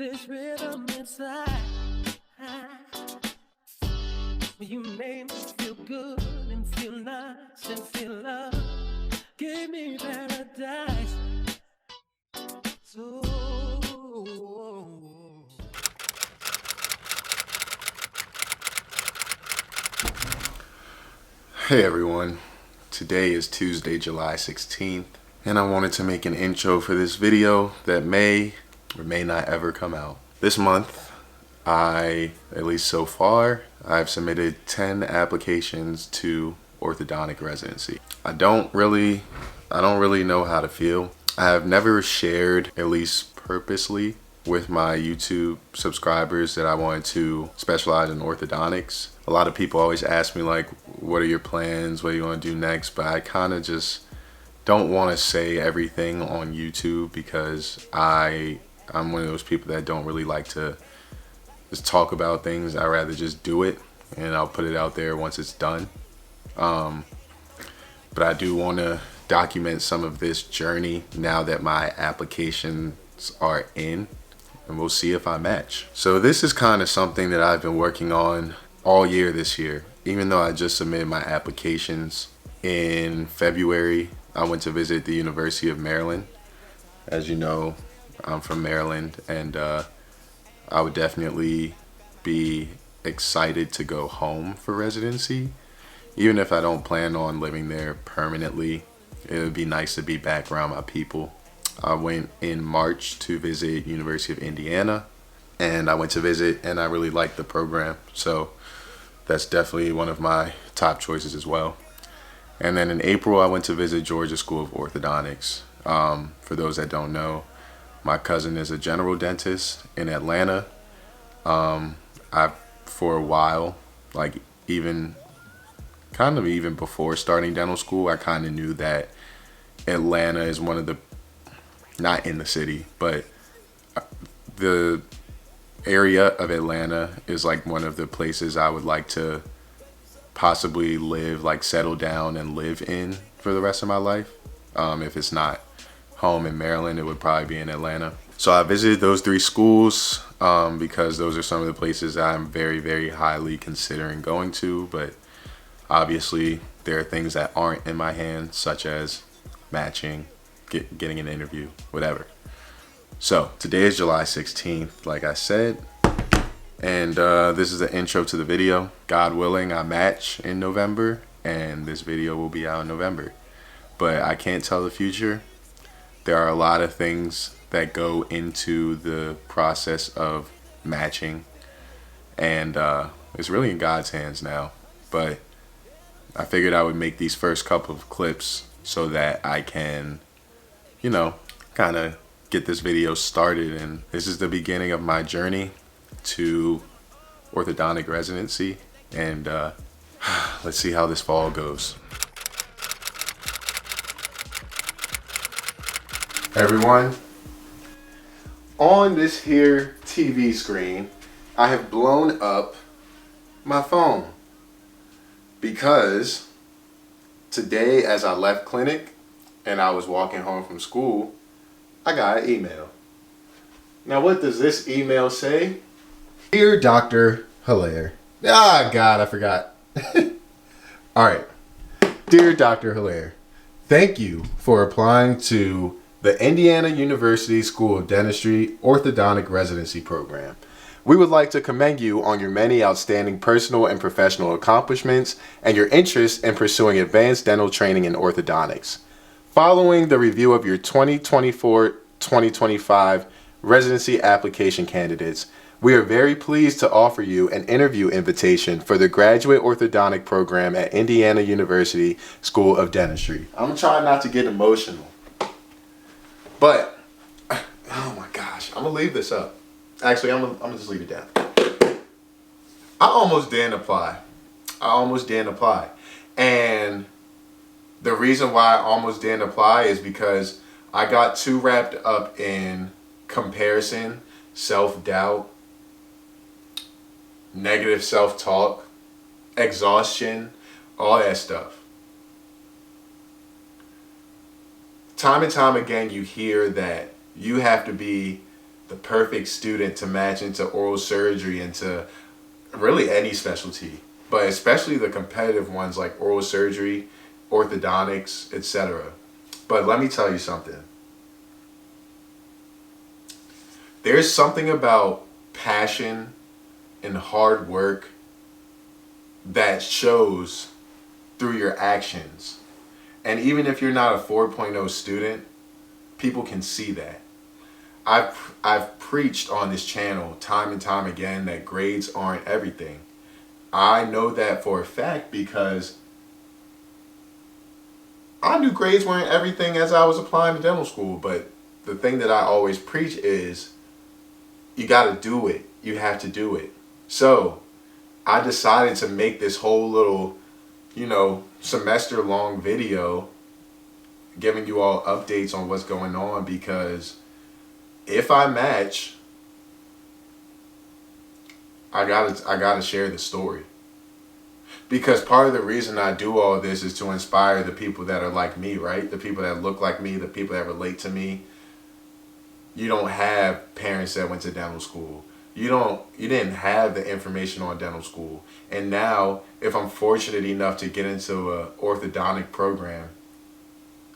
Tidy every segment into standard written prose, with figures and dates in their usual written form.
this rhythm inside. You made me feel good and feel nice and feel love. Gave me paradise. So Hey everyone, today is Tuesday, July 16th, and I wanted to make an intro for this video that may or may not ever come out. This month, at least so far, I've submitted 10 applications to orthodontic residency. I don't really know how to feel. I have never shared, at least purposely, with my YouTube subscribers that I wanted to specialize in orthodontics. A lot of people always ask me like, what are your plans? What do you want to do next? But I kind of just don't want to say everything on YouTube because I'm one of those people that don't really like to just talk about things. I'd rather just do it and I'll put it out there once it's done. But I do want to document some of this journey now that my applications are in, and we'll see if I match. So this is kind of something that I've been working on all year this year. Even though I just submitted my applications in February, I went to visit the University of Maryland. As you know, I'm from Maryland, and I would definitely be excited to go home for residency. Even if I don't plan on living there permanently, it would be nice to be back around my people. I went in March to visit University of Indiana, and I went to visit and I really liked the program. So that's definitely one of my top choices as well. And then in April, I went to visit Georgia School of Orthodontics. For those that don't know, my cousin is a general dentist in Atlanta. For a while, like even before starting dental school, I kind of knew that Atlanta is one of the, not in the city, but the area of Atlanta is like one of the places I would like to possibly live, like settle down and live in for the rest of my life. If it's not home in Maryland, it would probably be in Atlanta. So I visited those three schools because those are some of the places I'm very, very highly considering going to. But obviously there are things that aren't in my hands, such as matching, getting an interview, whatever. So today is July 16th, like I said, and this is the intro to the video. God willing, I match in November, and this video will be out in November. But I can't tell the future. There are a lot of things that go into the process of matching, and it's really in God's hands now. But I figured I would make these first couple of clips so that I can, you know, kind of get this video started. And this is the beginning of my journey to orthodontic residency, and let's see how this fall goes. Everyone, on this here TV screen, I have blown up my phone because today, as I left clinic and I was walking home from school, I got an email. Now, what does this email say? Dear Dr. Hilaire. Ah, God, I forgot. All right. Dear Dr. Hilaire, thank you for applying to the Indiana University School of Dentistry Orthodontic Residency Program. We would like to commend you on your many outstanding personal and professional accomplishments and your interest in pursuing advanced dental training in orthodontics. Following the review of your 2024-2025 residency application candidates, we are very pleased to offer you an interview invitation for the graduate orthodontic program at Indiana University School of Dentistry. I'm trying not to get emotional, but oh my gosh, I'm gonna leave this up. Actually, I'm gonna just leave it down. I almost didn't apply. And the reason why I almost didn't apply is because I got too wrapped up in comparison, self-doubt, negative self-talk, exhaustion, all that stuff. Time and time again, you hear that you have to be the perfect student to match into oral surgery, into really any specialty, but especially the competitive ones like oral surgery, orthodontics, etc. But let me tell you something. There's something about passion and hard work that shows through your actions. And even if you're not a 4.0 student, people can see that. I've preached on this channel time and time again that grades aren't everything. I know that for a fact because I knew grades weren't everything as I was applying to dental school, but the thing that I always preach is you got to do it. You have to do it. So I decided to make this whole little, semester long video giving you all updates on what's going on, because if I match, I gotta share the story. Because part of the reason I do all this is to inspire the people that are like me, right? The people that look like me, the people that relate to me. You don't have parents that went to dental school. You didn't have the information on dental school. And now, if I'm fortunate enough to get into a orthodontic program,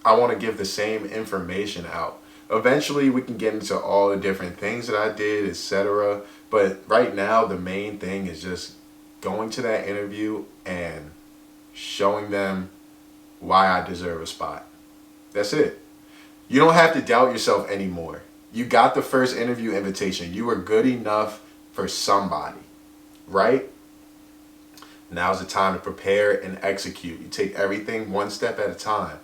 I want to give the same information out. Eventually, we can get into all the different things that I did, etc. But right now, the main thing is just going to that interview and showing them why I deserve a spot. That's it. You don't have to doubt yourself anymore. You got the first interview invitation. You were good enough for somebody, right? Now's the time to prepare and execute. You take everything one step at a time.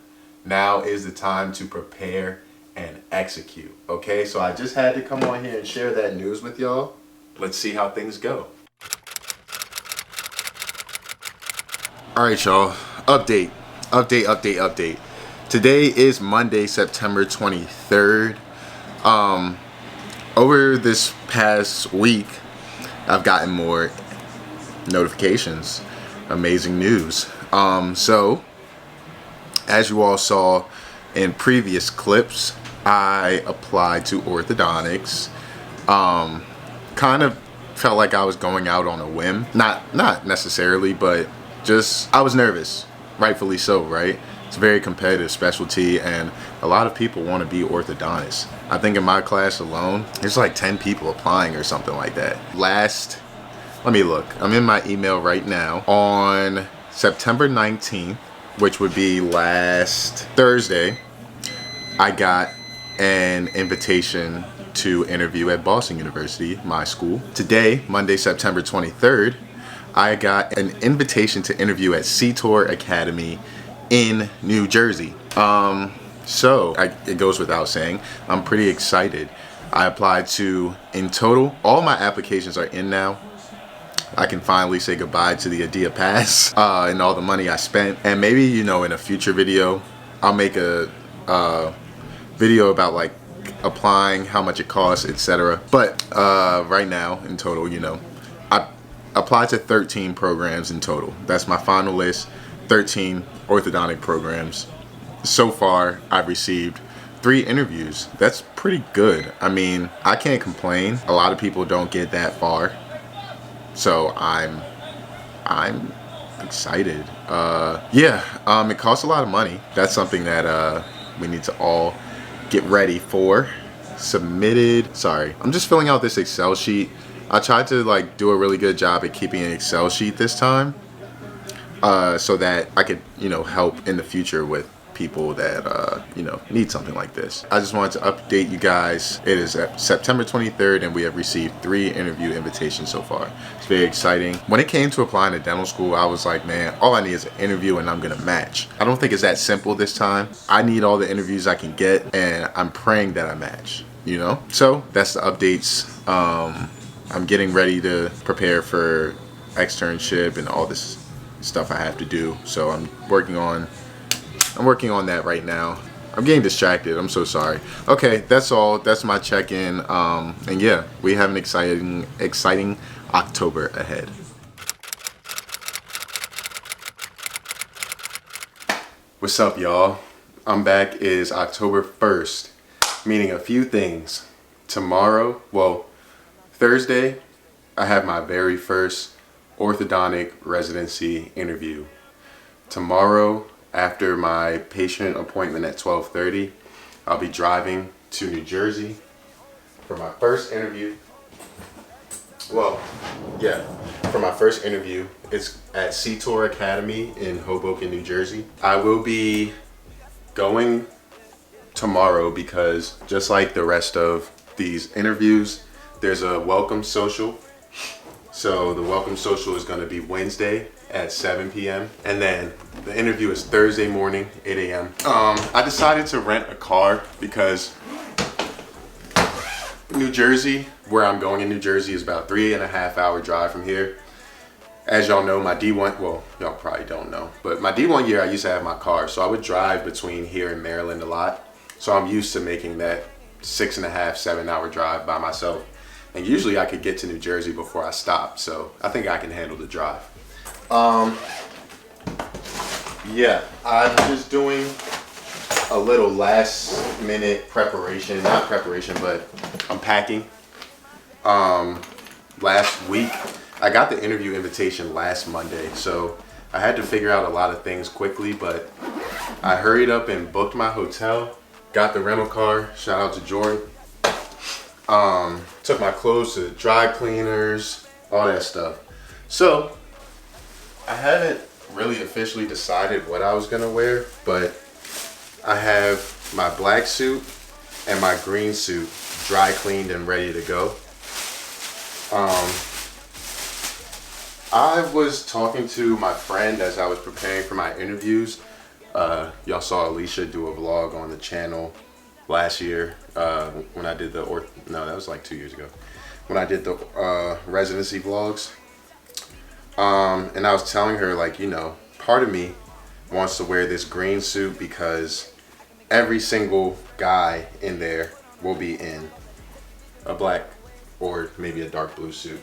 Now is the time to prepare and execute. Okay, so I just had to come on here and share that news with y'all. Let's see how things go. All right, y'all. Update. Today is Monday, September 23rd. Over this past week, I've gotten more notifications. Amazing news. So, as you all saw in previous clips, I applied to orthodontics. Kind of felt like I was going out on a whim. Not necessarily, but just I was nervous. Rightfully so, right? It's a very competitive specialty, and a lot of people want to be orthodontists. I think in my class alone, there's like 10 people applying or something like that. Let me look. I'm in my email right now. On September 19th, which would be last Thursday, I got an invitation to interview at Boston University, my school. Today, Monday, September 23rd, I got an invitation to interview at CTOR Academy in New Jersey. It goes without saying, I'm pretty excited. I applied to, in total, all my applications are in now. I can finally say goodbye to the Adia Pass and all the money I spent. And maybe, in a future video, I'll make a video about like applying, how much it costs, etc. But right now, in total, I applied to 13 programs in total. That's my final list, 13 orthodontic programs. So far, I've received 3 interviews. That's pretty good. I mean, I can't complain. A lot of people don't get that far. So I'm excited. It costs a lot of money. That's something that we need to all get ready for. I'm just filling out this Excel sheet. I tried to do a really good job at keeping an Excel sheet this time, so that I could help in the future with people that need something like this. I just wanted to update you guys. It is September 23rd and we have received 3 interview invitations so far. It's very exciting. When it came to applying to dental school, I was like, man, all I need is an interview and I'm gonna match. I don't think it's that simple this time. I need all the interviews I can get, and I'm praying that I match, So that's the updates. I'm getting ready to prepare for externship and all this stuff I have to do. So I'm working on that right now. I'm getting distracted. I'm so sorry. Okay, that's all. That's my check-in. And yeah, we have an exciting October ahead. What's up, y'all? I'm back. It is October 1st, meaning a few things. tomorrow, well, Thursday, I have my very first orthodontic residency interview. Tomorrow, after my patient appointment at 12:30, I'll be driving to New Jersey for my first interview. Well, yeah, for my first interview. It's at Tour Academy in Hoboken, New Jersey. I will be going tomorrow because just like the rest of these interviews, there's a welcome social. So the welcome social is going to be Wednesday at 7 p.m. and then the interview is Thursday morning, 8 a.m. I decided to rent a car because New Jersey, where I'm going in New Jersey, is about 3.5 hour drive from here. As y'all know, my D1, well, y'all probably don't know, but my D1 year I used to have my car, so I would drive between here and Maryland a lot. So I'm used to making that 6.5, 7 hour drive by myself. And usually I could get to New Jersey before I stop, so I think I can handle the drive. Yeah, I'm just doing a little last minute preparation, not preparation, but I'm packing. Last week, I got the interview invitation last Monday, so I had to figure out a lot of things quickly, but I hurried up and booked my hotel, got the rental car, shout out to Jordan. Took my clothes to the dry cleaners, all that stuff. So, I haven't really officially decided what I was gonna wear, but I have my black suit and my green suit dry cleaned and ready to go. I was talking to my friend as I was preparing for my interviews. Y'all saw Alicia do a vlog on the channel last year when I did that was like 2 years ago when I did the residency vlogs. And I was telling her, like, you know, part of me wants to wear this green suit because every single guy in there will be in a black or maybe a dark blue suit.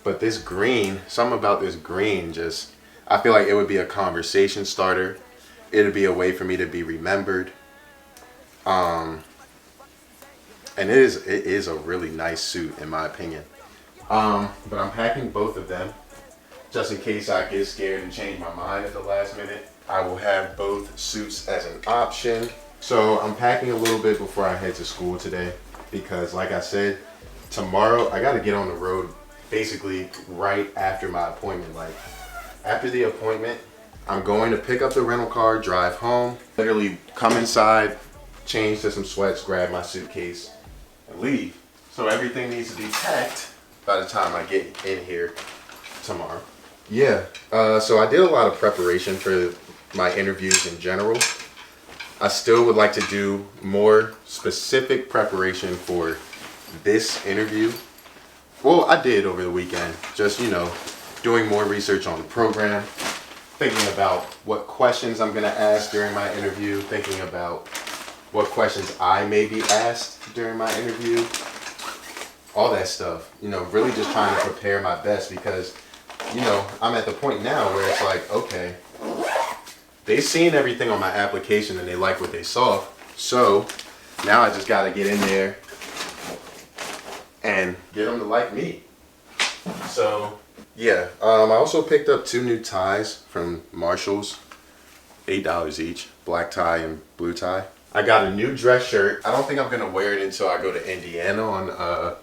But this green, something about this green just, I feel like it would be a conversation starter. It'd be a way for me to be remembered. And it is a really nice suit in my opinion. But I'm packing both of them just in case I get scared and change my mind at the last minute. I will have both suits as an option. So I'm packing a little bit before I head to school today because, like I said, tomorrow I gotta get on the road basically right after my appointment. Like, after the appointment, I'm going to pick up the rental car, drive home, literally come inside, change to some sweats, grab my suitcase, and leave. So everything needs to be packed by the time I get in here tomorrow. Yeah, so I did a lot of preparation for my interviews in general. I still would like to do more specific preparation for this interview. Well, I did over the weekend, just, you know, doing more research on the program, thinking about what questions I'm gonna ask during my interview, thinking about what questions I may be asked during my interview, all that stuff. You know, really just trying to prepare my best because, you know, I'm at the point now where it's like, okay, they've seen everything on my application and they like what they saw. So now I just gotta get in there and get them to like me. So yeah, I also picked up 2 new ties from Marshall's, $8 each, black tie and blue tie. I got a new dress shirt. I don't think I'm gonna wear it until I go to Indiana on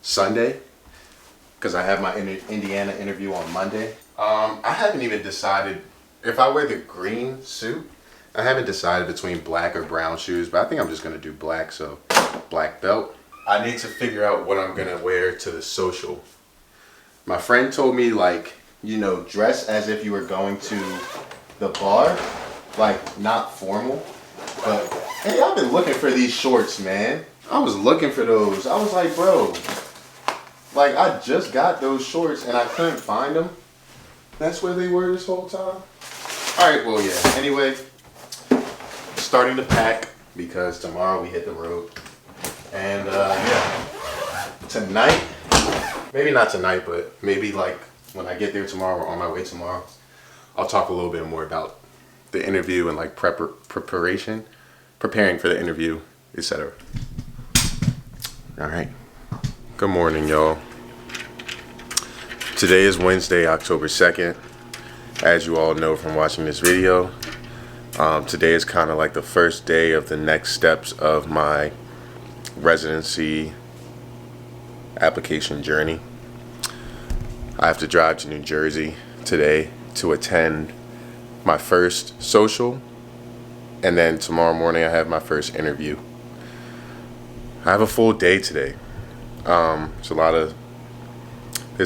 Sunday, because I have my Indiana interview on Monday. I haven't even decided if I wear the green suit. I haven't decided between black or brown shoes, but I think I'm just gonna do black, so black belt. I need to figure out what I'm gonna wear to the social. My friend told me, like, you know, dress as if you were going to the bar, like not formal, but hey, I've been looking for these shorts, man. I was looking for those. I was like, bro, like I just got those shorts and I couldn't find them. That's where they were this whole time. All right, well, yeah, anyway, starting to pack because tomorrow we hit the road. And yeah, tonight, maybe not tonight, but maybe like when I get there tomorrow or on my way tomorrow, I'll talk a little bit more about the interview and like preparing for the interview etc. All right. Good morning, y'all. Today is Wednesday, October 2nd. As you all know from watching this video, today is kind of like the first day of the next steps of my residency application journey. I have to drive to New Jersey today to attend my first social, and then tomorrow morning I have my first interview. I have a full day today. There's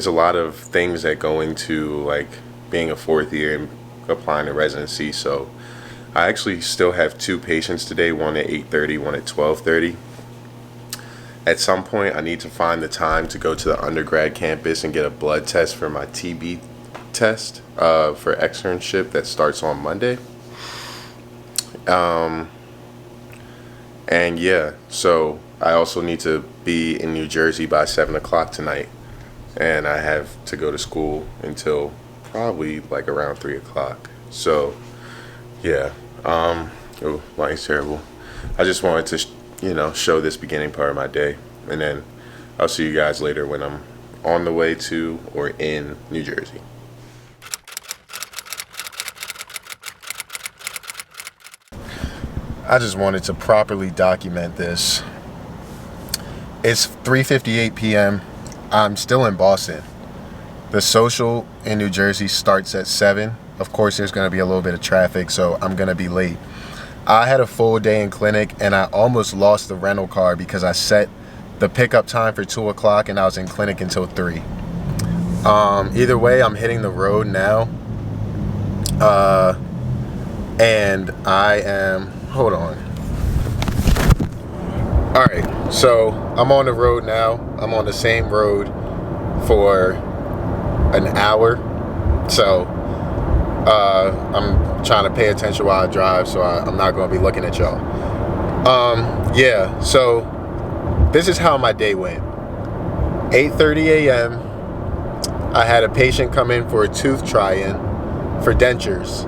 a lot of things that go into like being a fourth year and applying to residency. So I actually still have 2 patients today, one at 8:30, one at 12:30. At some point I need to find the time to go to the undergrad campus and get a blood test for my TB test for externship that starts on Monday. And yeah, so I also need to be in New Jersey by 7 o'clock tonight, and I have to go to school until probably like around 3 o'clock. So yeah, lighting's terrible. I just wanted to show this beginning part of my day, and then I'll see you guys later when I'm on the way to or in New Jersey. I just wanted to properly document this. It's 3:58 p.m. I'm still in Boston. The social in New Jersey starts at 7. Of course, there's going to be a little bit of traffic, so I'm going to be late. I had a full day in clinic, and I almost lost the rental car because I set the pickup time for 2 o'clock, and I was in clinic until 3. Either way, I'm hitting the road now. And I am... Hold on. Alright, so I'm on the road now. I'm on the same road for an hour. So I'm trying to pay attention while I drive, so I'm not going to be looking at y'all. Yeah, so this is how my day went. 8:30 a.m. I had a patient come in for a tooth try-in for dentures.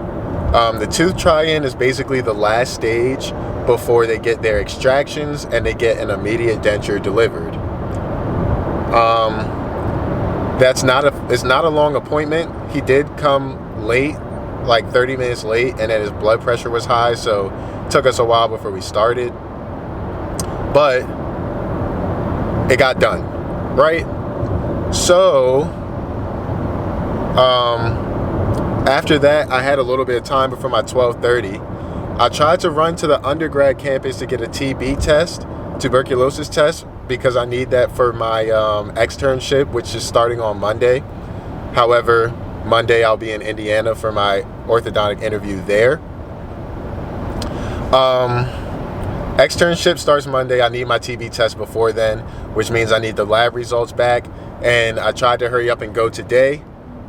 The tooth try-in is basically the last stage before they get their extractions and they get an immediate denture delivered. It's not a long appointment. He did come late, like 30 minutes late, and then his blood pressure was high, so it took us a while before we started. But it got done, right? So, after that, I had a little bit of time before my 12:30. I tried to run to the undergrad campus to get a TB test, tuberculosis test, because I need that for my externship, which is starting on Monday. However, Monday I'll be in Indiana for my orthodontic interview there. Externship starts Monday. I need my TB test before then, which means I need the lab results back. And I tried to hurry up and go today,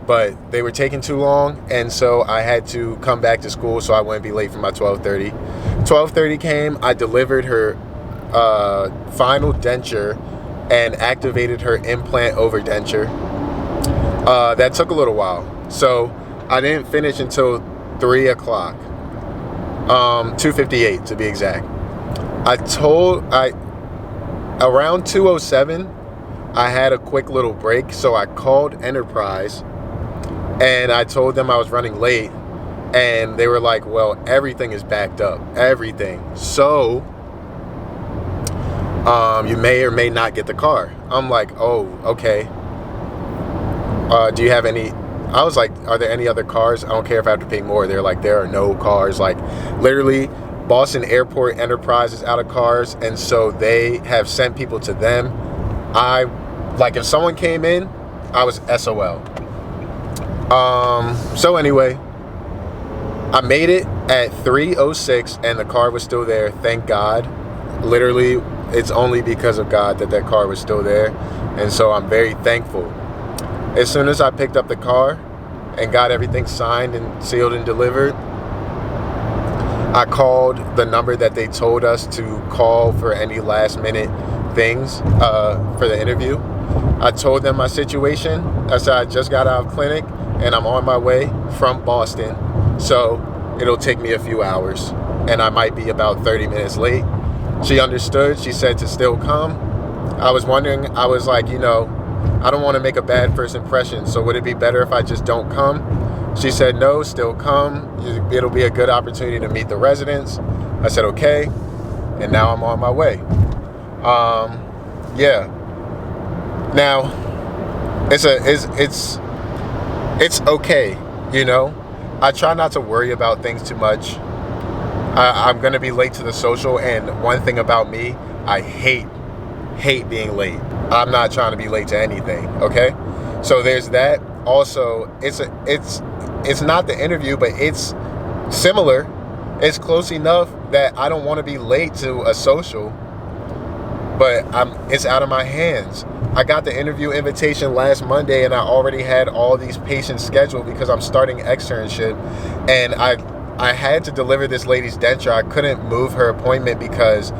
but they were taking too long, and so I had to come back to school so I wouldn't be late for my 12:30. 12:30 came, I delivered her final denture and activated her implant over denture. That took a little while, so I didn't finish until 3 o'clock, 2:58 to be exact. Around 2:07, I had a quick little break, so I called Enterprise and I told them I was running late, and they were like, well, everything is backed up, everything. So, you may or may not get the car. I'm like, oh, okay. Do you have any, I was like, are there any other cars? I don't care if I have to pay more. They're like, there are no cars. Like, literally, Boston Airport Enterprise is out of cars, and so they have sent people to them. If someone came in, I was SOL. So anyway, I made it at 3:06 and the car was still there. Thank God. Literally, it's only because of God that car was still there. And so I'm very thankful. As soon as I picked up the car and got everything signed and sealed and delivered, I called the number that they told us to call for any last minute things for the interview. I told them my situation. I said I just got out of clinic and I'm on my way from Boston, so it'll take me a few hours and I might be about 30 minutes late. She understood. She said to still come. I was wondering, I was like, you know, I don't want to make a bad first impression, so would it be better if I just don't come? She said, no, still come. It'll be a good opportunity to meet the residents. I said, okay. And now I'm on my way. Yeah. Now, it's okay, you know. I try not to worry about things too much. I'm gonna be late to the social, and one thing about me, I hate being late. I'm not trying to be late to anything. Okay, so there's that. Also, it's not the interview, but it's similar. It's close enough that I don't want to be late to a social, but it's out of my hands. I got the interview invitation last Monday, and I already had all these patients scheduled because I'm starting externship, and I had to deliver this lady's denture. I couldn't move her appointment because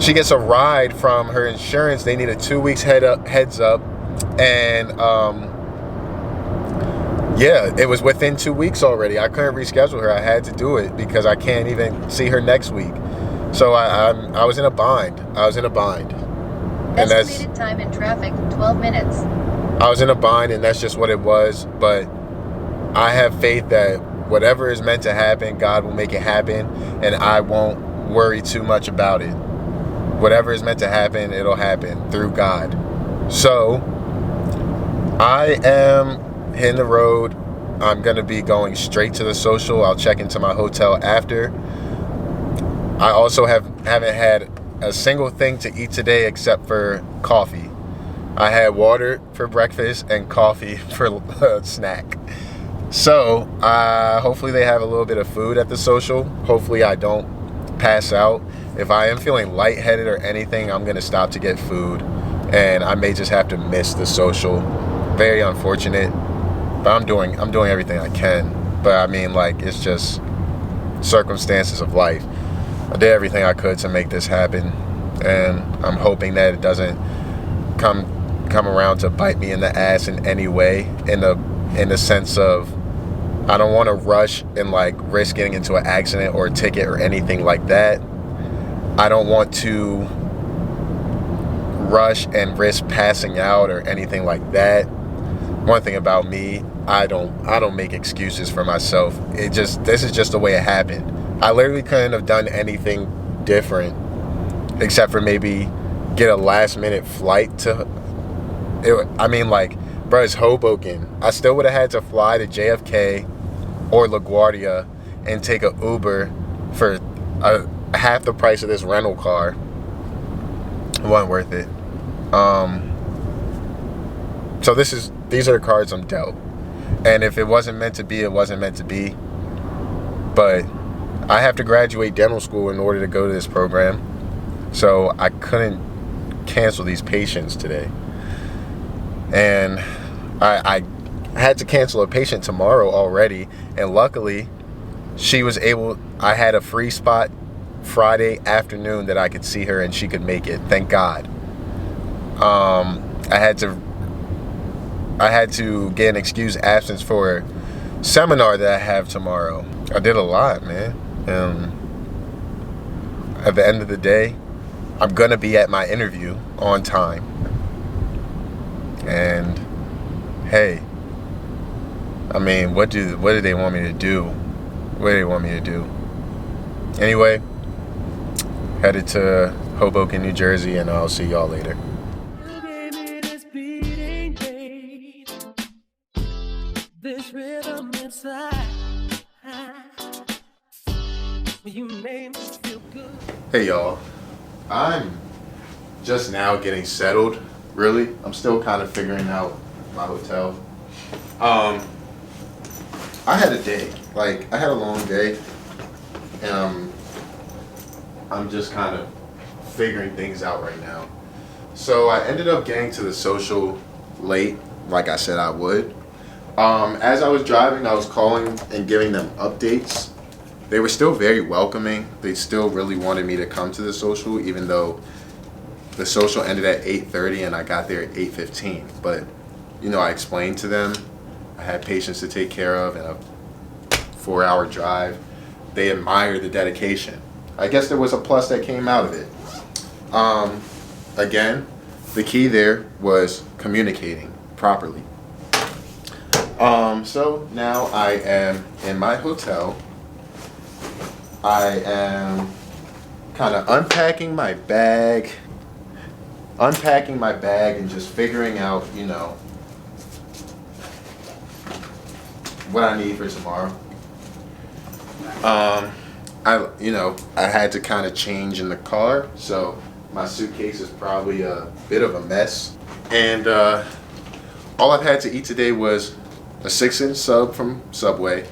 she gets a ride from her insurance. They need a 2 weeks heads up, and yeah, it was within 2 weeks already. I couldn't reschedule her. I had to do it because I can't even see her next week. So I was in a bind. And estimated time in traffic 12 minutes. I was in a bind, and that's just what it was. But I have faith that whatever is meant to happen, God will make it happen, and I won't worry too much about it. Whatever is meant to happen, it'll happen through God. So I am hitting the road. I'm gonna be going straight to the social. I'll check into my hotel after. I also haven't had a single thing to eat today except for coffee. I had water for breakfast and coffee for snack. So hopefully they have a little bit of food at the social. Hopefully I don't pass out. If I am feeling lightheaded or anything, I'm gonna stop to get food, and I may just have to miss the social. Very unfortunate, but I'm doing everything I can. But I mean, like, it's just circumstances of life. I did everything I could to make this happen, and I'm hoping that it doesn't come around to bite me in the ass in any way, in the sense of I don't want to rush and like risk getting into an accident or a ticket or anything like that. I don't want to rush and risk passing out or anything like that. One thing about me, I don't make excuses for myself. This is just the way it happened. I literally couldn't have done anything different except for maybe get a last minute flight to it. I mean, like, bro, it's Hoboken. I still would have had to fly to JFK or LaGuardia and take an Uber for half the price of this rental car. It wasn't worth it. So these are the cards I'm dealt. And if it wasn't meant to be, it wasn't meant to be. But I have to graduate dental school in order to go to this program. So I couldn't cancel these patients today. And I had to cancel a patient tomorrow already. And luckily, I had a free spot Friday afternoon that I could see her and she could make it. Thank God. I had to get an excused absence for a seminar that I have tomorrow. I did a lot, man. At the end of the day, I'm gonna be at my interview on time. And hey, I mean, what do they want me to do? What do they want me to do? Anyway, headed to Hoboken, New Jersey, and I'll see y'all later. This rhythm inside, you made me feel good. Hey y'all, I'm just now getting settled, really. I'm still kind of figuring out my hotel. I had a day, I had a long day, and I'm just kind of figuring things out right now. So I ended up getting to the social late, like I said I would. As I was driving, I was calling and giving them updates. They were still very welcoming. They still really wanted me to come to the social, even though the social ended at 8:30 and I got there at 8:15. But, I explained to them I had patients to take care of and a 4-hour drive. They admired the dedication. I guess there was a plus that came out of it. Again, the key there was communicating properly. So now I am in my hotel. I am kind of unpacking my bag and just figuring out, you know, what I need for tomorrow. I had to kind of change in the car, so my suitcase is probably a bit of a mess. And all I've had to eat today was a 6-inch sub from Subway,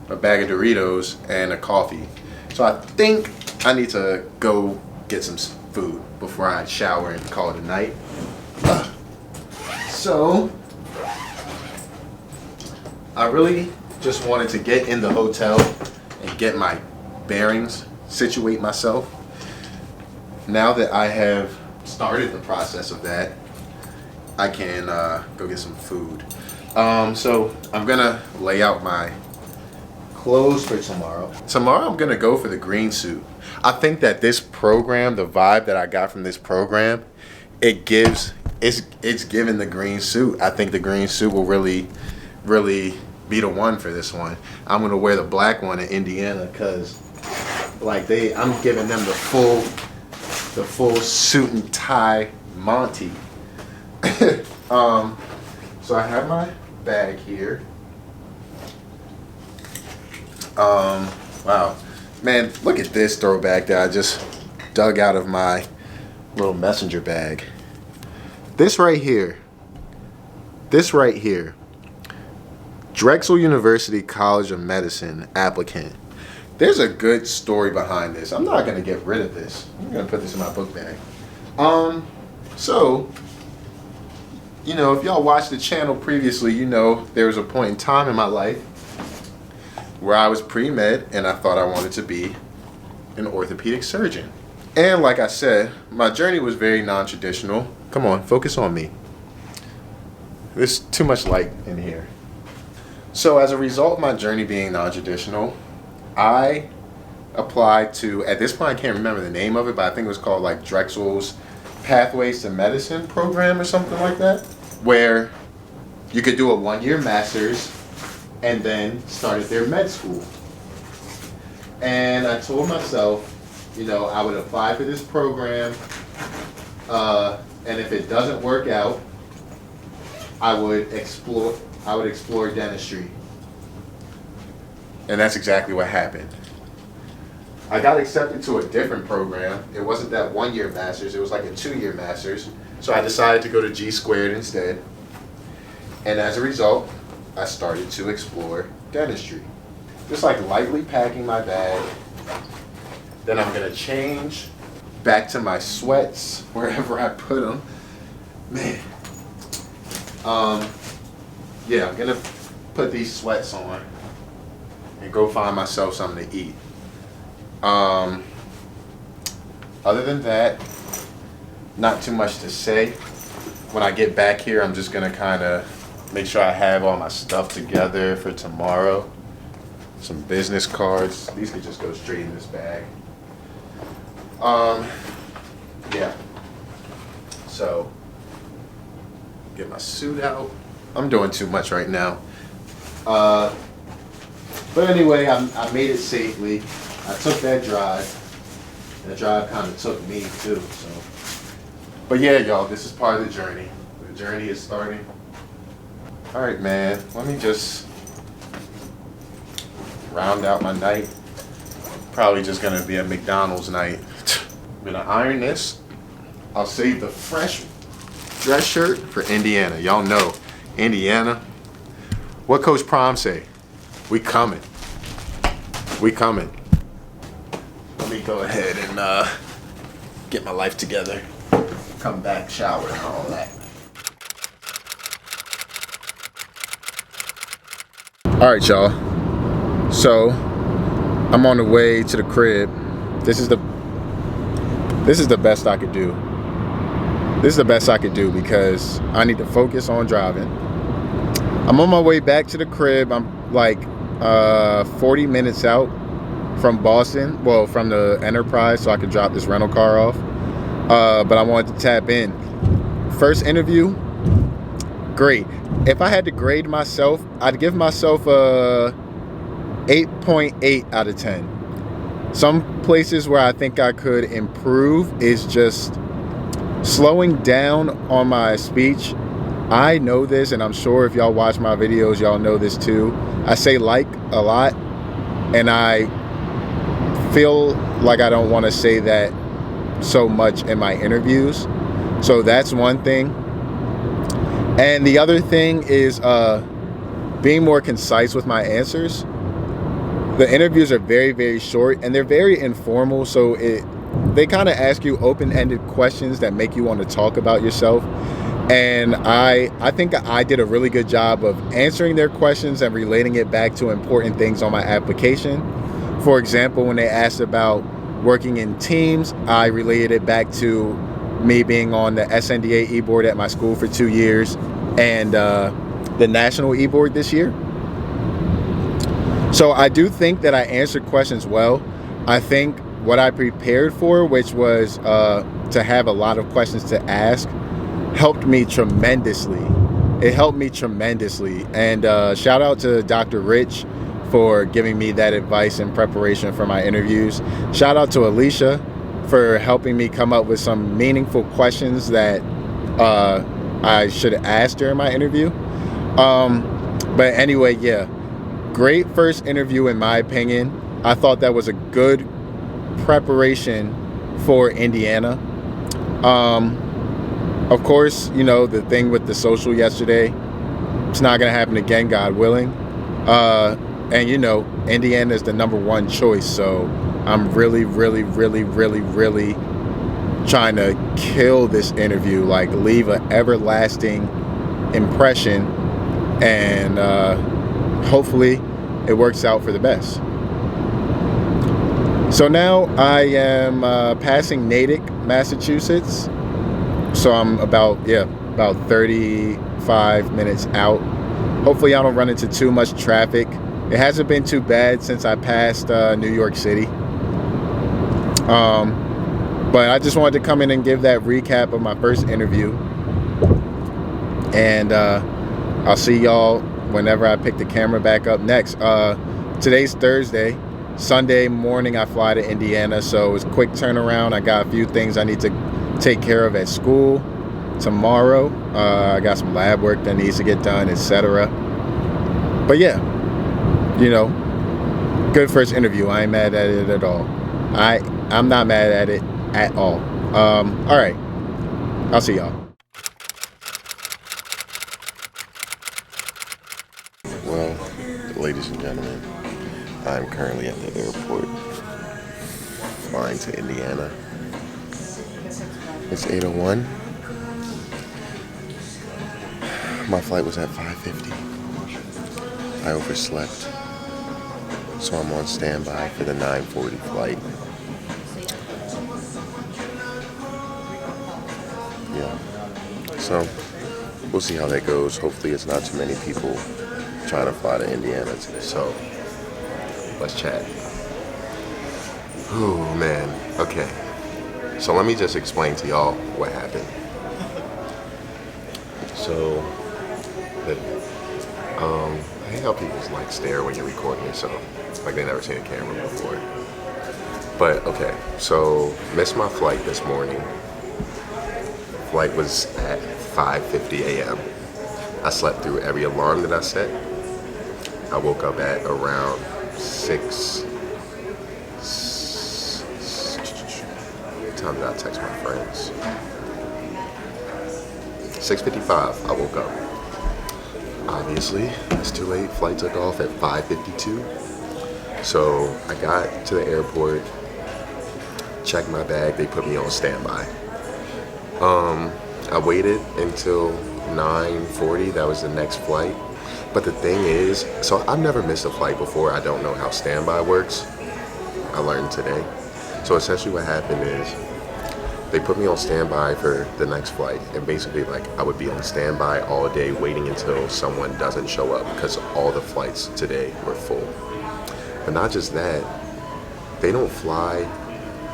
a bag of Doritos, and a coffee. So I think I need to go get some food before I shower and call it a night. So I really just wanted to get in the hotel and get my bearings, situate myself. Now that I have started the process of that, I can go get some food. So I'm gonna lay out my clothes for tomorrow. Tomorrow I'm gonna go for the green suit. I think that this program, the vibe that I got from this program, it's giving the green suit. I think the green suit will really be the one for this one. I'm gonna wear the black one in Indiana because like I'm giving them the full suit and tie Monty. So I have my bag here. Wow, man, look at this throwback that I just dug out of my little messenger bag. This right here, Drexel University College of Medicine applicant. There's a good story behind this. I'm not gonna get rid of this. I'm gonna put this in my book bag. So, you know, if y'all watched the channel previously, you know there was a point in time in my life where I was pre-med and I thought I wanted to be an orthopedic surgeon. And like I said, my journey was very non-traditional. Come on, focus on me. There's too much light in here. So as a result of my journey being non-traditional, I applied to, at this point I can't remember the name of it, but I think it was called like Drexel's Pathways to Medicine program or something like that, where you could do a 1-year master's and then started their med school. And I told myself, you know, I would apply for this program, and if it doesn't work out, I would explore dentistry. And that's exactly what happened. I got accepted to a different program. It wasn't that 1-year master's, it was like a 2-year master's. So I decided to go to G squared instead. And as a result, I started to explore dentistry. Just like lightly packing my bag. Then I'm gonna change back to my sweats wherever I put them. Man. Yeah, I'm gonna put these sweats on and go find myself something to eat. Other than that, not too much to say. When I get back here, I'm just gonna kind of make sure I have all my stuff together for tomorrow. Some business cards. These could just go straight in this bag. Yeah. So, get my suit out. I'm doing too much right now. But anyway, I made it safely. I took that drive. That drive kind of took me too. So, but yeah, y'all, this is part of the journey. The journey is starting. All right, man. Let me just round out my night. Probably just gonna be a McDonald's night. I'm gonna iron this. I'll save the fresh dress shirt for Indiana. Y'all know Indiana. What Coach Prom say? We coming. We coming. Let me go ahead and get my life together. Come back, shower, and all that. All right, y'all. So I'm on the way to the crib. This is the best I could do. This is the best I could do because I need to focus on driving. I'm on my way back to the crib. I'm like 40 minutes out. from Boston, well, from the Enterprise, so I could drop this rental car off. But I wanted to tap in. First interview, great. If I had to grade myself, I'd give myself a 8.8 out of 10. Some places where I think I could improve is just slowing down on my speech. I know this, and I'm sure if y'all watch my videos, y'all know this too. I say like a lot, and I feel like I don't want to say that so much in my interviews. So that's one thing. And the other thing is being more concise with my answers. The interviews are very, very short, and they're very informal, so they kind of ask you open-ended questions that make you want to talk about yourself. And I think I did a really good job of answering their questions and relating it back to important things on my application. For example, when they asked about working in teams, I related it back to me being on the SNDA e-board at my school for 2 years and the national e-board this year. So I do think that I answered questions well. I think what I prepared for, which was to have a lot of questions to ask, helped me tremendously. It helped me tremendously. And shout out to Dr. Rich for giving me that advice in preparation for my interviews. Shout out to Alicia for helping me come up with some meaningful questions that I should ask during my interview. But anyway, yeah. Great first interview in my opinion. I thought that was a good preparation for Indiana. Of course, you know, the thing with the social yesterday, it's not going to happen again, God willing. And, you know, Indiana is the #1 choice. So I'm really, really, really, really, really trying to kill this interview, like leave an everlasting impression, and hopefully it works out for the best. So now I am passing Natick, Massachusetts. So I'm about 35 minutes out. Hopefully I don't run into too much traffic. It hasn't been too bad since I passed New York City. But I just wanted to come in and give that recap of my first interview. And I'll see y'all whenever I pick the camera back up next. Today's Thursday. Sunday morning I fly to Indiana, so it's a quick turnaround. I got a few things I need to take care of at school tomorrow. I got some lab work that needs to get done, etc. But yeah, you know, good first interview. I ain't mad at it at all. I'm not mad at it at all. All right, I'll see y'all. Well, ladies and gentlemen, I'm currently at the airport flying to Indiana. It's 8:01. My flight was at 5:50. I overslept, so I'm on standby for the 9:40 flight. Yeah, so we'll see how that goes. Hopefully it's not too many people trying to fly to Indiana today. So let's chat. Oh man, okay. So let me just explain to y'all what happened. So, I hate how people like stare when you're recording yourself, like they never seen a camera before. But okay, so missed my flight this morning. Flight was at 5:50 a.m. I slept through every alarm that I set. I woke up at around 6. What time did I text my friends? 6:55, I woke up. Obviously, it's too late. Flight took off at 5:52. So I got to the airport, checked my bag, they put me on standby. I waited until 9:40, that was the next flight. But the thing is, so I've never missed a flight before. I don't know how standby works. I learned today. So essentially what happened is they put me on standby for the next flight, and basically like I would be on standby all day waiting until someone doesn't show up because all the flights today were full. But not just that, they don't fly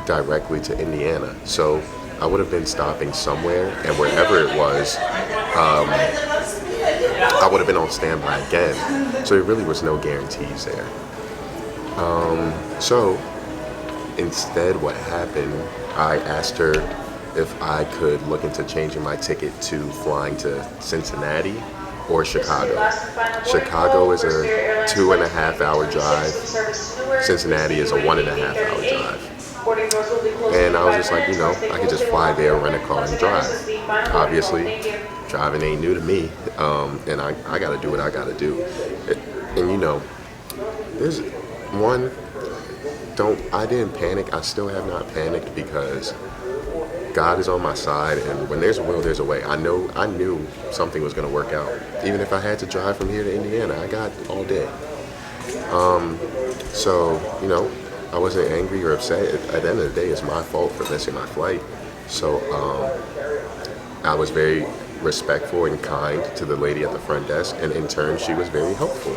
directly to Indiana. So I would have been stopping somewhere, and wherever it was, I would have been on standby again. So there really was no guarantees there. So instead, what happened, I asked her if I could look into changing my ticket to flying to Cincinnati or Chicago. Chicago is a 2.5-hour drive. Cincinnati is a 1.5-hour drive. And I was just like, I could just fly there, rent a car, and drive. Obviously, driving ain't new to me, and I gotta do what I gotta do. And there's one, I didn't panic. I still have not panicked because God is on my side, and when there's a will, there's a way. I knew something was gonna work out. Even if I had to drive from here to Indiana, I got all day. So, I wasn't angry or upset. At the end of the day, it's my fault for missing my flight. So, I was very respectful and kind to the lady at the front desk, and in turn, she was very helpful.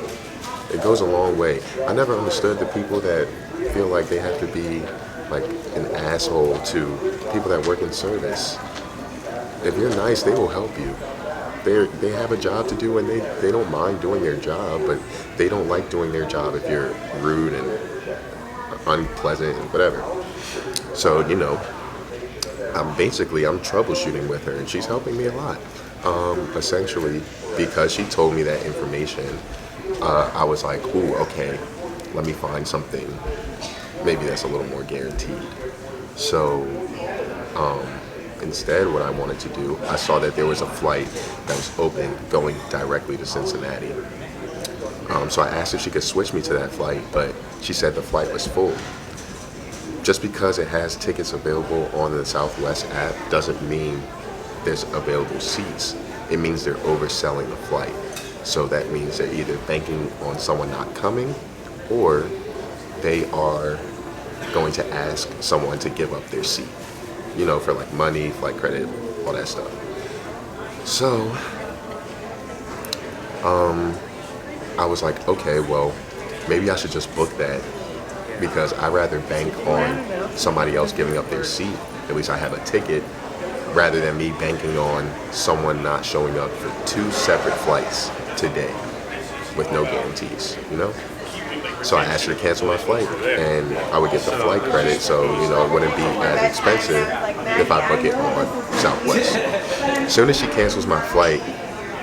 It goes a long way. I never understood the people that feel like they have to be like an asshole to people that work in service. If you're nice, they will help you. They have a job to do, and they don't mind doing their job, but they don't like doing their job if you're rude and unpleasant and whatever. So, I'm troubleshooting with her, and she's helping me a lot. Essentially, because she told me that information, I was like, ooh, okay, let me find something maybe that's a little more guaranteed. So instead, what I wanted to do, I saw that there was a flight that was open going directly to Cincinnati. So I asked if she could switch me to that flight, but she said the flight was full. Just because it has tickets available on the Southwest app doesn't mean there's available seats. It means they're overselling the flight. So that means they're either banking on someone not coming, or they are going to ask someone to give up their seat, for like money, flight credit, all that stuff. So I was like, okay, well, maybe I should just book that, because I'd rather bank on somebody else giving up their seat. At least I have a ticket, rather than me banking on someone not showing up for 2 separate flights today with no guarantees, So I asked her to cancel my flight, and I would get the flight credit, so it wouldn't be as expensive if I book it on Southwest. As soon as she cancels my flight,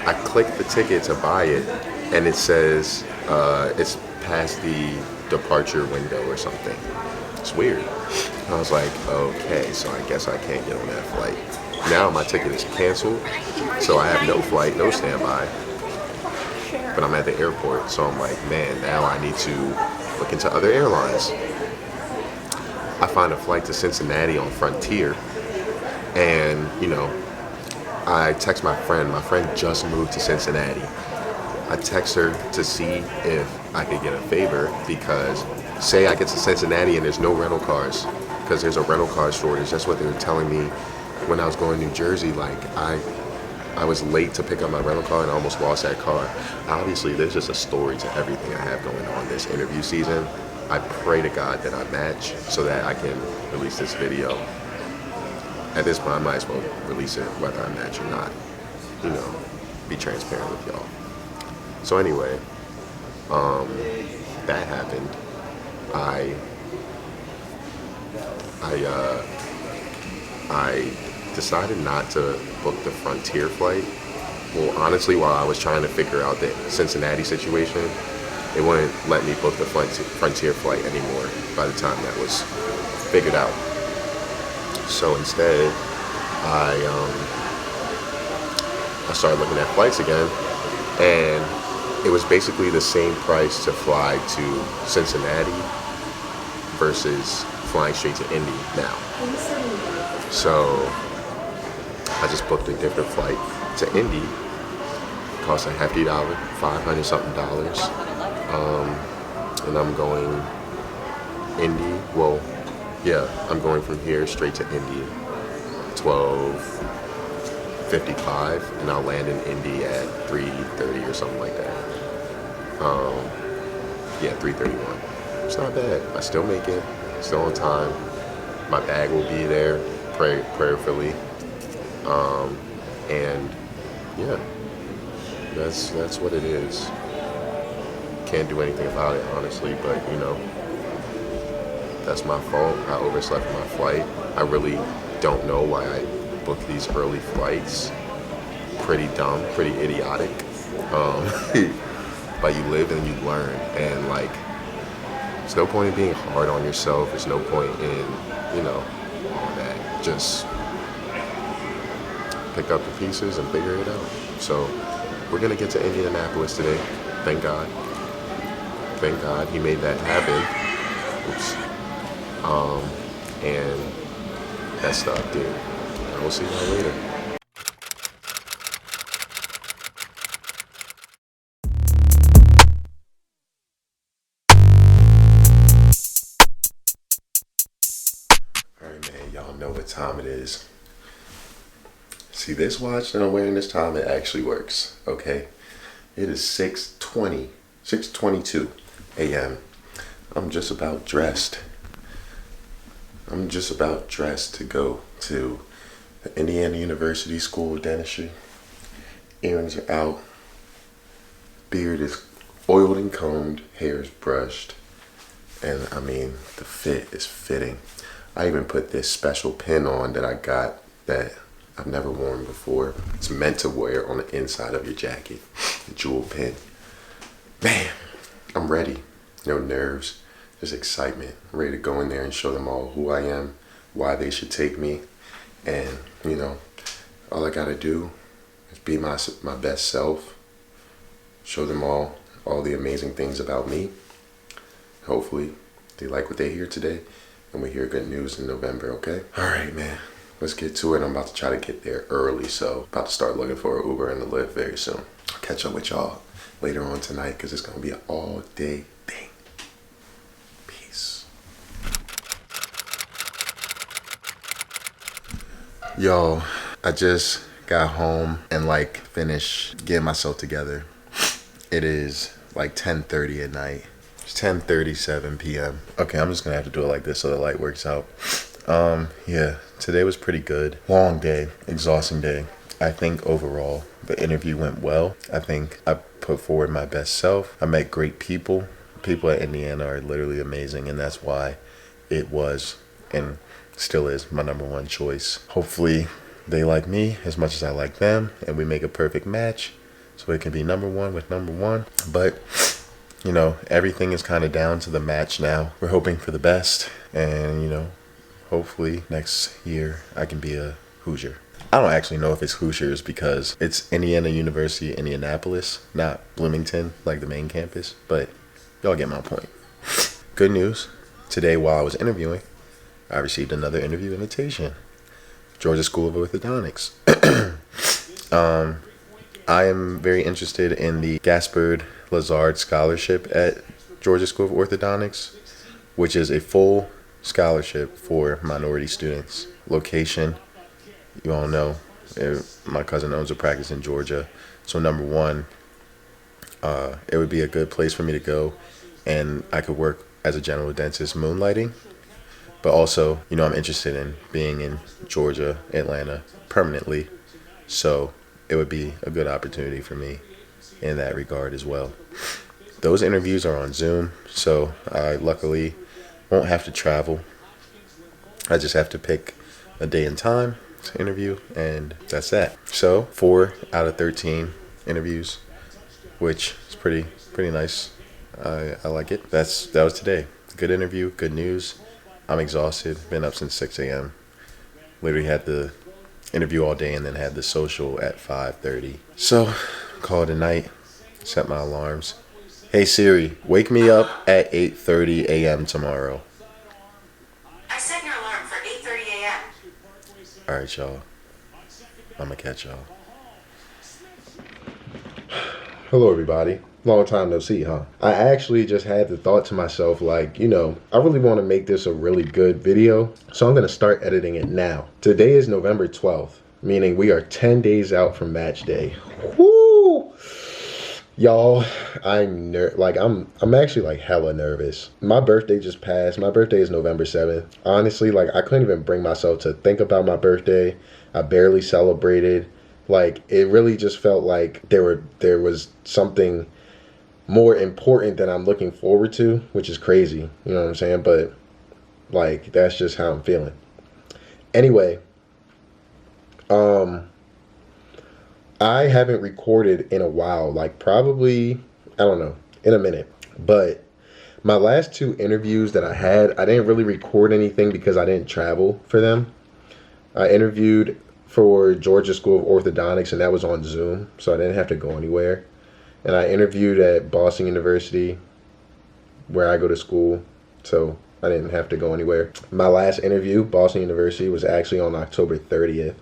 I click the ticket to buy it, and it says it's past the departure window or something. It's weird. I was like, okay, so I guess I can't get on that flight. Now my ticket is canceled, so I have no flight, no standby. But I'm at the airport, so I'm like, man, now I need to look into other airlines. I find a flight to Cincinnati on Frontier, and I text my friend. My friend just moved to Cincinnati. I text her to see if I could get a favor, because say I get to Cincinnati and there's no rental cars, because there's a rental car shortage. That's what they were telling me when I was going to New Jersey. Like, I was late to pick up my rental car and I almost lost that car. Obviously, there's just a story to everything I have going on this interview season. I pray to God that I match so that I can release this video. At this point, I might as well release it whether I match or not. Be transparent with y'all. So anyway, that happened. I decided not to book the Frontier flight. Well, honestly, while I was trying to figure out the Cincinnati situation, it wouldn't let me book the Frontier flight anymore by the time that was figured out. So instead, I started looking at flights again, and it was basically the same price to fly to Cincinnati versus flying straight to Indy now. So I just booked a different flight to Indy. It cost a hefty dollar, $500 something. And I'm going Indy. Well, yeah, I'm going from here straight to Indy, 12:55, and I'll land in Indy at 3:30 or something like that. Yeah, 3:31. It's not bad. I still make it. still on time. My bag will be there prayerfully. And yeah, that's what it is. Can't do anything about it, honestly, but you know, that's my fault. I overslept my flight. I really don't know why I booked these early flights. Pretty dumb, pretty idiotic. But you live and you learn, and like, there's no point in being hard on yourself. There's no point in, you know, all that. Just pick up the pieces and figure it out. So we're gonna get to Indianapolis today. Thank God. Thank God he made that happen. Oops. And that stuff, dude. I will see y'all later. Alright, man, y'all know what time it is. See, this watch that I'm wearing this time, it actually works, okay? It is 6:22 a.m. I'm just about dressed. I'm just about dressed to go to the Indiana University School of Dentistry. Earrings are out. Beard is oiled and combed. Hair is brushed. And I mean, the fit is fitting. I even put this special pin on that I got that I've never worn before. It's meant to wear on the inside of your jacket. The jewel pin. Man, I'm ready. No nerves. Just excitement. I'm ready to go in there and show them all who I am, why they should take me. And, you know, all I gotta do is be my best self. Show them all the amazing things about me. Hopefully, they like what they hear today, and we hear good news in November, okay? All right, man. Let's get to it. I'm about to try to get there early, so about to start looking for an Uber and a Lyft very soon. I'll catch up with y'all later on tonight because it's gonna be an all-day thing. Peace. Yo, I just got home and like finished getting myself together. It is like 10:30 at night. It's 10:37 p.m. Okay, I'm just gonna have to do it like this so the light works out. Yeah, today was pretty good. Long day, exhausting day. I think overall the interview went well. I think I put forward my best self. I met great people. People at Indiana are literally amazing, and that's why it was and still is my number one choice. Hopefully they like me as much as I like them, and we make a perfect match so it can be number one with number one. But you know, everything is kind of down to the match now. We're hoping for the best, and you know, hopefully next year I can be a Hoosier. I don't actually know if it's Hoosiers because it's Indiana University, Indianapolis, not Bloomington, like the main campus, but y'all get my point. Good news. Today, while I was interviewing, I received another interview invitation. Georgia School of Orthodontics. I am very interested in the Gaspard Lazard Scholarship at Georgia School of Orthodontics, which is a full scholarship for minority students. Location, you all know, my cousin owns a practice in Georgia. So number one, it would be a good place for me to go, and I could work as a general dentist moonlighting. But also, you know, I'm interested in being in Georgia, Atlanta permanently. So it would be a good opportunity for me in that regard as well. Those interviews are on Zoom, so I luckily won't have to travel. I just have to pick a day and time to interview, and that's that. So 4 out of 13 interviews, which is pretty nice. I like it. That was today. Good interview, good news. I'm exhausted. Been up since 6 a.m. Literally had the interview all day and then had the social at 5:30. So call it a night. Set my alarms. Hey Siri, wake me up at 8:30 a.m. tomorrow. I set your alarm for 8:30 a.m. All right, y'all. I'm gonna catch y'all. Hello, everybody. Long time no see, huh? I actually just had the thought to myself, like, you know, I really want to make this a really good video, so I'm gonna start editing it now. Today is November 12th, meaning we are 10 days out from match day. Woo! Y'all, I'm actually like hella nervous. My birthday just passed. My birthday is November 7th. Honestly, like I couldn't even bring myself to think about my birthday. I barely celebrated. Like it really just felt like there was something more important than I'm looking forward to, which is crazy. You know what I'm saying? But like that's just how I'm feeling. Anyway, I haven't recorded in a while, like probably, I don't know, in a minute. But my last 2 interviews that I had, I didn't really record anything because I didn't travel for them. I interviewed for Georgia School of Orthodontics, and that was on Zoom, so I didn't have to go anywhere. And I interviewed at Boston University, where I go to school, so I didn't have to go anywhere. My last interview, Boston University, was actually on October 30th.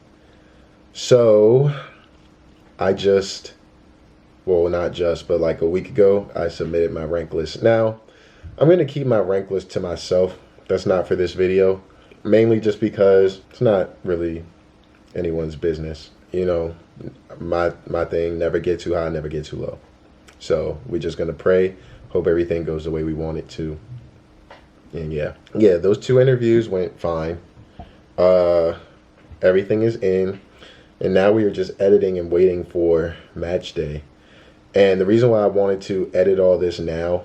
So I just, well, not just, but like a week ago, I submitted my rank list. Now, I'm going to keep my rank list to myself. That's not for this video. Mainly just because it's not really anyone's business. You know, my thing, never get too high, never get too low. So we're just going to pray. Hope everything goes the way we want it to. And yeah, those 2 interviews went fine. Everything is in. And now we are just editing and waiting for match day. And the reason why I wanted to edit all this now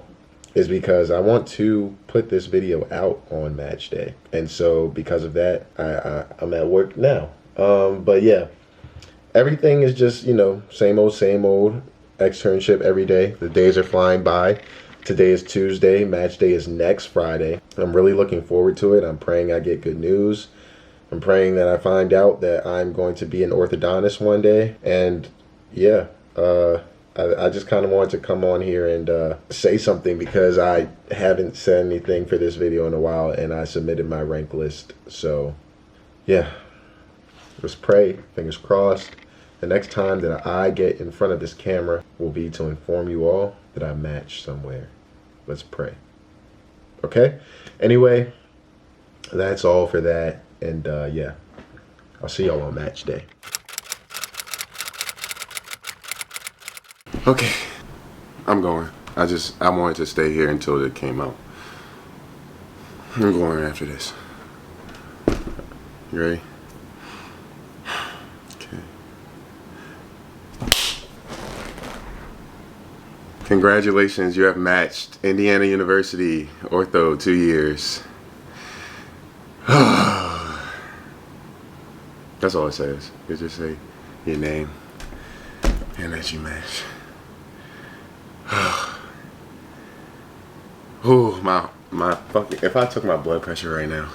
is because I want to put this video out on match day. And so because of that, I'm at work now. But yeah, everything is just, you know, same old externship every day. The days are flying by. Today is Tuesday. Match day is next Friday. I'm really looking forward to it. I'm praying I get good news. I'm praying that I find out that I'm going to be an orthodontist one day. And yeah, I just kind of wanted to come on here and say something because I haven't said anything for this video in a while, and I submitted my rank list. So yeah, let's pray, fingers crossed. The next time that I get in front of this camera will be to inform you all that I matched somewhere. Let's pray. Okay? Anyway, that's all for that. And yeah, I'll see y'all on match day. Okay, I'm going. I wanted to stay here until it came out. I'm going after this. You ready? Okay. Congratulations, you have matched Indiana University, Ortho, 2 years. That's all it says. It just say your name and that you match. Oh, my fucking, if I took my blood pressure right now.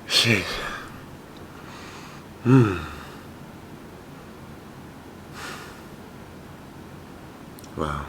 Shit. Wow.